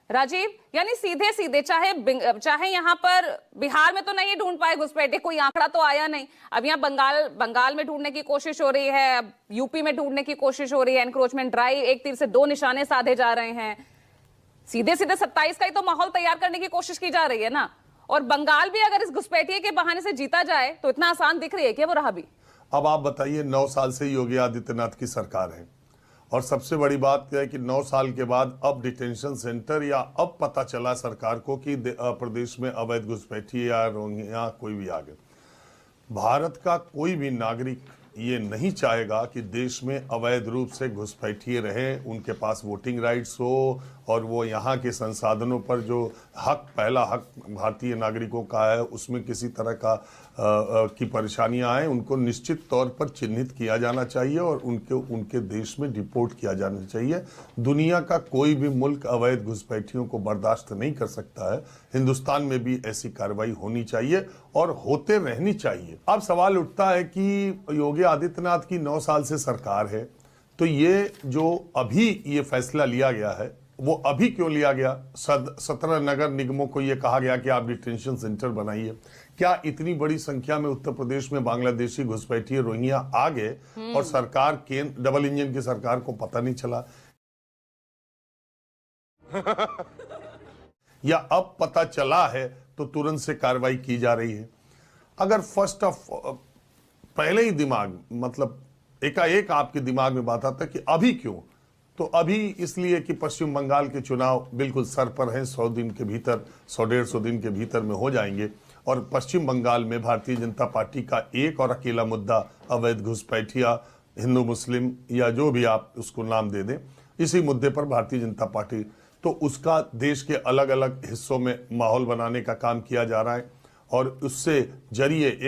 राजीव, यानी सीधे सीधे चाहे यहाँ पर बिहार में तो नहीं ढूंढ पाए घुसपैठे, कोई आंकड़ा तो आया नहीं। अब यहाँ बंगाल में ढूंढने की कोशिश हो रही है, अब यूपी में ढूंढने की कोशिश हो रही है। एनक्रोचमेंट ड्राइव, एक तीर से दो निशाने साधे जा रहे हैं। सीधे सीधे 27 का ही तो माहौल तैयार करने की कोशिश की जा रही है ना। और बंगाल भी अगर इस घुसपैठिए के बहाने से जीता जाए तो इतना आसान दिख रही है क्या वो रहा भी? अब आप बताइए, 9 साल से योगी आदित्यनाथ की सरकार है और सबसे बड़ी बात यह है कि 9 साल के बाद अब डिटेंशन सेंटर या अब पता चला सरकार को कि प्रदेश में अवैध घुसपैठी या रोहिंग्या कोई भी आ गए। भारत का कोई भी नागरिक ये नहीं चाहेगा कि देश में अवैध रूप से घुसपैठिए रहें, उनके पास वोटिंग राइट्स हो और वो यहाँ के संसाधनों पर जो हक, पहला हक भारतीय नागरिकों का है, उसमें किसी तरह की परेशानियां आए, उनको निश्चित तौर पर चिन्हित किया जाना चाहिए और उनके देश में डिपोर्ट किया जाना चाहिए। दुनिया का कोई भी मुल्क अवैध घुसपैठियों को बर्दाश्त नहीं कर सकता है। हिंदुस्तान में भी ऐसी कार्रवाई होनी चाहिए और होते रहनी चाहिए। अब सवाल उठता है कि योगी आदित्यनाथ की 9 साल से सरकार है, तो ये जो अभी ये फैसला लिया गया है वो अभी क्यों लिया गया? 17 नगर निगमों को ये कहा गया कि आप डिटेंशन सेंटर बनाइए। क्या इतनी बड़ी संख्या में उत्तर प्रदेश में बांग्लादेशी घुसपैठिए रोहिंग्या आ गए और सरकार के डबल इंजन की सरकार को पता नहीं चला? या अब पता चला है तो तुरंत से कार्रवाई की जा रही है? अगर पहले ही दिमाग, मतलब एकाएक आपके दिमाग में बात आता कि अभी क्यों, तो अभी इसलिए कि पश्चिम बंगाल के चुनाव बिल्कुल सर पर हैं, 100 दिन के भीतर, 100-150 दिन के भीतर में हो जाएंगे और पश्चिम बंगाल में भारतीय जनता पार्टी का एक और अकेला मुद्दा अवैध घुसपैठिया, हिंदू मुस्लिम या जो भी आप उसको नाम दे दें, इसी मुद्दे पर भारतीय जनता पार्टी, तो उसका देश के अलग अलग हिस्सों में माहौल बनाने का काम किया जा रहा है और उससे जरिए एक